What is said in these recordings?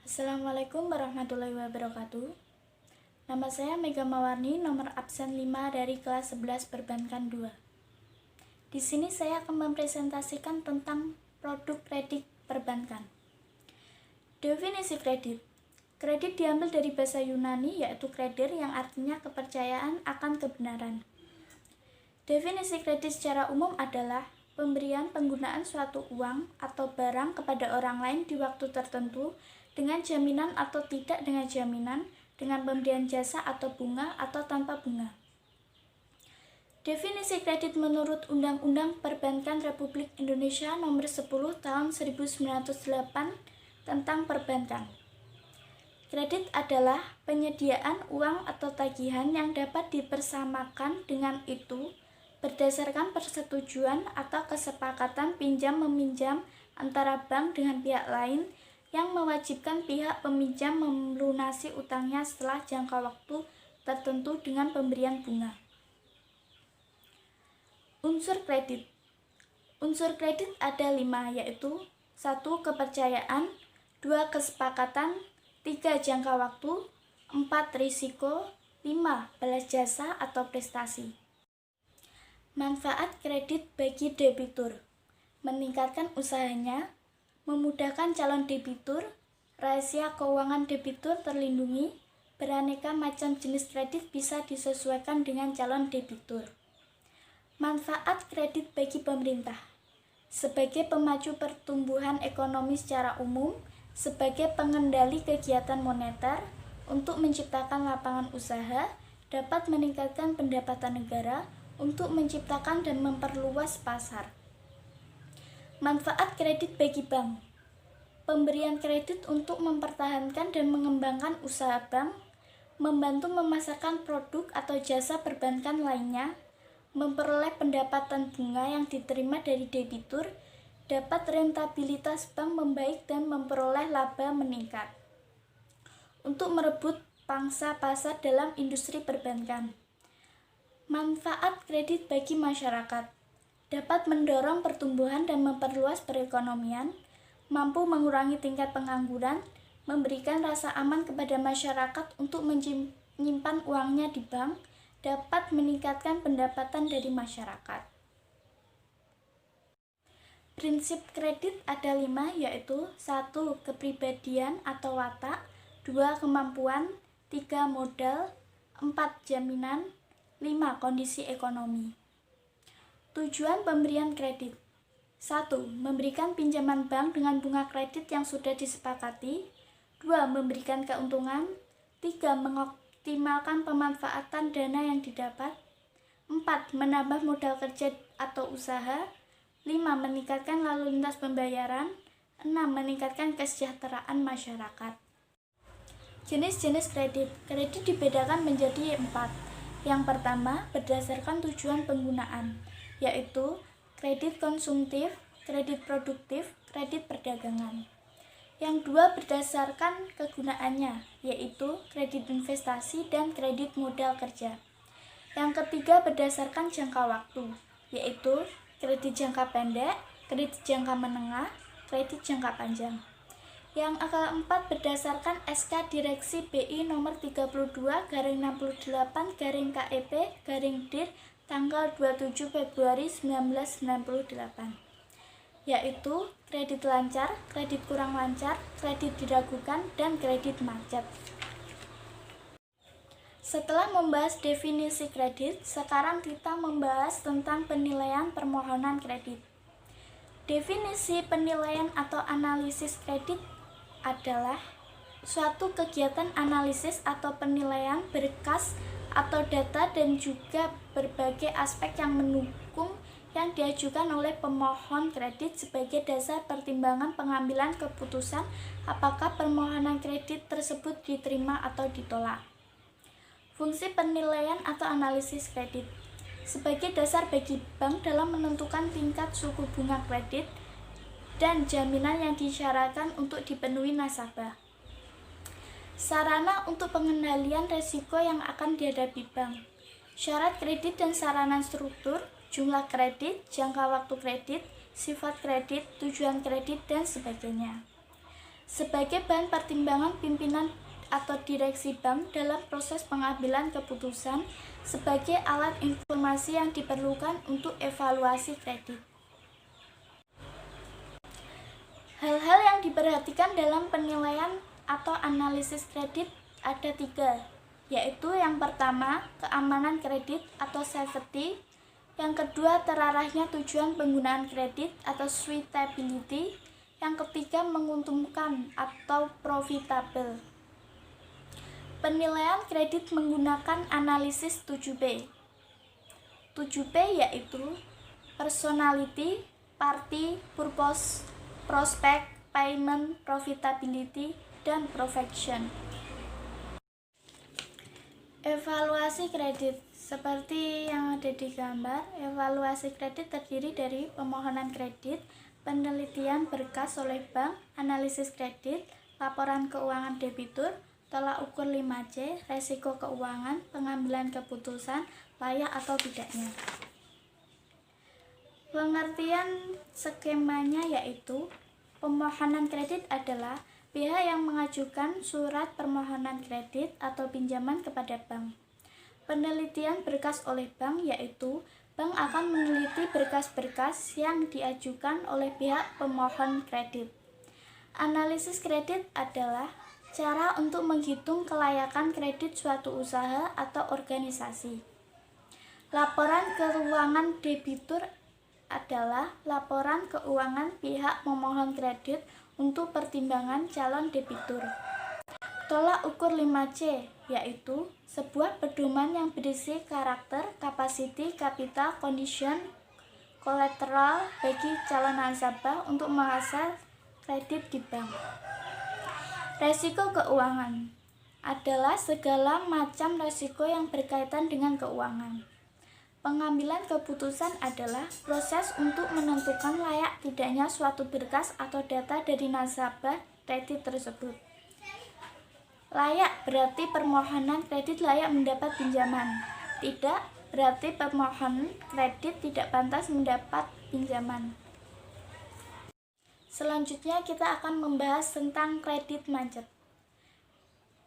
Assalamualaikum warahmatullahi wabarakatuh. Nama saya Mega Mawarni, nomor absen 5 dari kelas 11 Perbankan 2. Di sini saya akan mempresentasikan tentang produk kredit perbankan. Definisi kredit. Kredit diambil dari bahasa Yunani yaitu kreder yang artinya kepercayaan akan kebenaran. Definisi kredit secara umum adalah pemberian penggunaan suatu uang atau barang kepada orang lain di waktu tertentu dengan jaminan atau tidak dengan jaminan, dengan pemberian jasa atau bunga atau tanpa bunga. Definisi kredit menurut Undang-Undang Perbankan Republik Indonesia Nomor 10 Tahun 1908 tentang perbankan. Kredit adalah penyediaan uang atau tagihan yang dapat dipersamakan dengan itu berdasarkan persetujuan atau kesepakatan pinjam-meminjam antara bank dengan pihak lain yang mewajibkan pihak peminjam melunasi utangnya setelah jangka waktu tertentu dengan pemberian bunga. Unsur kredit. Unsur kredit ada 5, yaitu 1. Kepercayaan, 2. Kesepakatan, 3. Jangka waktu, 4. Risiko, 5. Balas jasa atau prestasi. Manfaat kredit bagi debitur: meningkatkan usahanya, memudahkan calon debitur, rahasia keuangan debitur terlindungi, beraneka macam jenis kredit bisa disesuaikan dengan calon debitur. Manfaat kredit bagi pemerintah: sebagai pemacu pertumbuhan ekonomi secara umum, sebagai pengendali kegiatan moneter, untuk menciptakan lapangan usaha, dapat meningkatkan pendapatan negara, untuk menciptakan dan memperluas pasar. Manfaat kredit bagi bank: pemberian kredit untuk mempertahankan dan mengembangkan usaha bank, membantu memasarkan produk atau jasa perbankan lainnya, memperoleh pendapatan bunga yang diterima dari debitur, dapat rentabilitas bank membaik dan memperoleh laba meningkat. Untuk merebut pangsa pasar dalam industri perbankan. Manfaat kredit bagi masyarakat: dapat mendorong pertumbuhan dan memperluas perekonomian, mampu mengurangi tingkat pengangguran, memberikan rasa aman kepada masyarakat untuk menyimpan uangnya di bank, dapat meningkatkan pendapatan dari masyarakat. Prinsip kredit ada 5, yaitu 1. Kepribadian atau watak, 2. Kemampuan, 3. Modal, 4. Jaminan, 5. Kondisi ekonomi. Tujuan pemberian kredit: 1. Memberikan pinjaman bank dengan bunga kredit yang sudah disepakati, 2. Memberikan keuntungan, 3. Mengoptimalkan pemanfaatan dana yang didapat, 4. Menambah modal kerja atau usaha, 5. Meningkatkan lalu lintas pembayaran, 6. Meningkatkan kesejahteraan masyarakat. Jenis-jenis kredit. Kredit dibedakan menjadi 4. Yang pertama, berdasarkan tujuan penggunaan, yaitu kredit konsumtif, kredit produktif, kredit perdagangan. Yang dua, berdasarkan kegunaannya, yaitu kredit investasi dan kredit modal kerja. Yang ketiga, berdasarkan jangka waktu, yaitu kredit jangka pendek, kredit jangka menengah, kredit jangka panjang. Yang keempat, berdasarkan SK Direksi BI nomor 32/68/KEP/DIR tanggal 27 Februari 1998, yaitu kredit lancar, kredit kurang lancar, kredit diragukan, dan kredit macet. Setelah membahas definisi kredit, sekarang kita membahas tentang penilaian permohonan kredit. Definisi penilaian atau analisis kredit adalah suatu kegiatan analisis atau penilaian berkas atau data dan juga berbagai aspek yang mendukung yang diajukan oleh pemohon kredit sebagai dasar pertimbangan pengambilan keputusan apakah permohonan kredit tersebut diterima atau ditolak. Fungsi penilaian atau analisis kredit sebagai dasar bagi bank dalam menentukan tingkat suku bunga kredit dan jaminan yang disyaratkan untuk dipenuhi nasabah. Sarana untuk pengendalian risiko yang akan dihadapi bank. Syarat kredit dan sarana struktur, jumlah kredit, jangka waktu kredit, sifat kredit, tujuan kredit, dan sebagainya. sebagai bahan pertimbangan pimpinan atau direksi bank dalam proses pengambilan keputusan sebagai alat informasi yang diperlukan untuk evaluasi kredit. Hal-hal yang diperhatikan dalam penilaian atau analisis kredit ada 3, yaitu yang pertama, keamanan kredit atau safety, yang kedua, terarahnya tujuan penggunaan kredit atau suitability, yang ketiga, menguntungkan atau profitable. Penilaian kredit menggunakan analisis 7P. 7P yaitu personality, party, purpose, prospect, payment, profitability, dan perfection. Evaluasi kredit. Seperti yang ada di gambar, evaluasi kredit terdiri dari pemohonan kredit, penelitian berkas oleh bank, analisis kredit, laporan keuangan debitur, tolak ukur 5C, resiko keuangan, pengambilan keputusan, layak atau tidaknya. Pengertian skemanya yaitu, pemohonan kredit adalah pihak yang mengajukan surat permohonan kredit atau pinjaman kepada bank. Penelitian berkas oleh bank yaitu bank akan meneliti berkas-berkas yang diajukan oleh pihak pemohon kredit. Analisis kredit adalah cara untuk menghitung kelayakan kredit suatu usaha atau organisasi. Laporan keuangan debitur adalah laporan keuangan pihak pemohon kredit untuk pertimbangan calon debitur. Tolak ukur 5C yaitu sebuah pedoman yang berisi karakter, capacity, capital, condition, collateral bagi calon nasabah untuk mengasah kredit di bank. Resiko keuangan adalah segala macam resiko yang berkaitan dengan keuangan. Pengambilan keputusan adalah proses untuk menentukan layak tidaknya suatu berkas atau data dari nasabah kredit tersebut. Layak berarti permohonan kredit layak mendapat pinjaman. Tidak berarti permohonan kredit tidak pantas mendapat pinjaman. Selanjutnya kita akan membahas tentang kredit macet.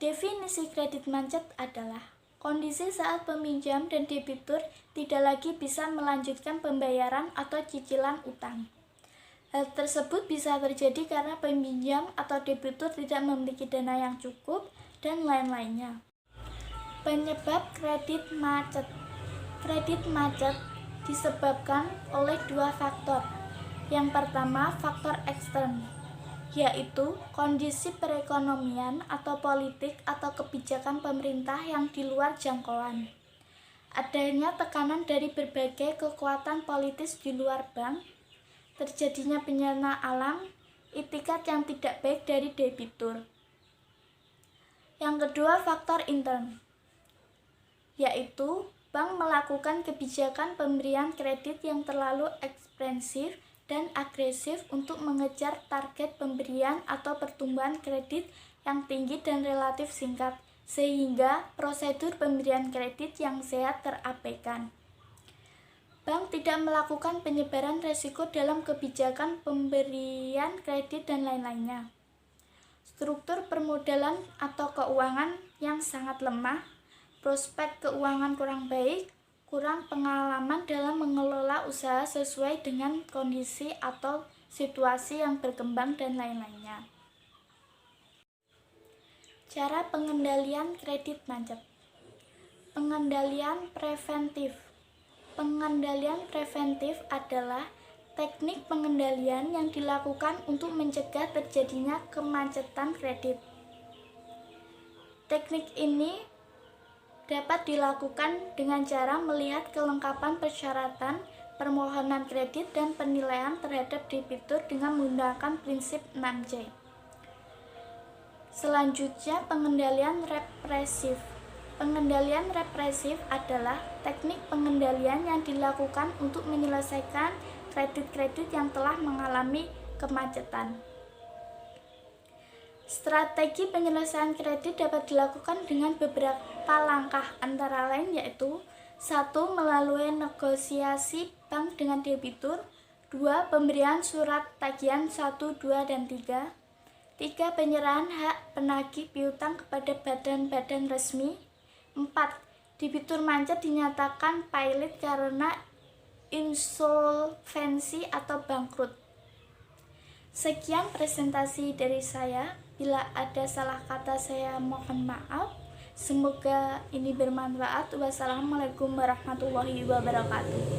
Definisi kredit macet adalah kondisi saat peminjam dan debitur tidak lagi bisa melanjutkan pembayaran atau cicilan utang. Hal tersebut bisa terjadi karena peminjam atau debitur tidak memiliki dana yang cukup dan lain-lainnya. Penyebab kredit macet. Kredit macet disebabkan oleh 2 faktor. Yang pertama, faktor ekstern, yaitu kondisi perekonomian atau politik atau kebijakan pemerintah yang di luar jangkauan. Adanya tekanan dari berbagai kekuatan politis di luar bank, terjadinya bencana alam, itikat yang tidak baik dari debitur. Yang kedua, faktor intern, yaitu bank melakukan kebijakan pemberian kredit yang terlalu ekspansif dan agresif untuk mengejar target pemberian atau pertumbuhan kredit yang tinggi dan relatif singkat, sehingga prosedur pemberian kredit yang sehat terabaikan. Bank tidak melakukan penyebaran risiko dalam kebijakan pemberian kredit dan lain-lainnya. Struktur permodalan atau keuangan yang sangat lemah, prospek keuangan kurang baik, kurang pengalaman dalam mengelola usaha sesuai dengan kondisi atau situasi yang berkembang dan lain-lainnya. Cara pengendalian kredit macet. Pengendalian preventif. Pengendalian preventif adalah teknik pengendalian yang dilakukan untuk mencegah terjadinya kemacetan kredit. Teknik ini dapat dilakukan dengan cara melihat kelengkapan persyaratan permohonan kredit dan penilaian terhadap debitur dengan menggunakan prinsip 6C. Selanjutnya, pengendalian represif. Pengendalian represif adalah teknik pengendalian yang dilakukan untuk menyelesaikan kredit-kredit yang telah mengalami kemacetan. Strategi penyelesaian kredit dapat dilakukan dengan beberapa langkah, antara lain yaitu 1. Melalui negosiasi bank dengan debitur. 2. Pemberian surat tagihan 1, 2, dan 3. 3. Penyerahan hak penagih piutang kepada badan-badan resmi. 4. Debitur macet dinyatakan pailit karena insolvensi atau bangkrut. Sekian presentasi dari saya. Bila ada salah kata saya mohon maaf. Semoga ini bermanfaat. Wassalamualaikum warahmatullahi wabarakatuh.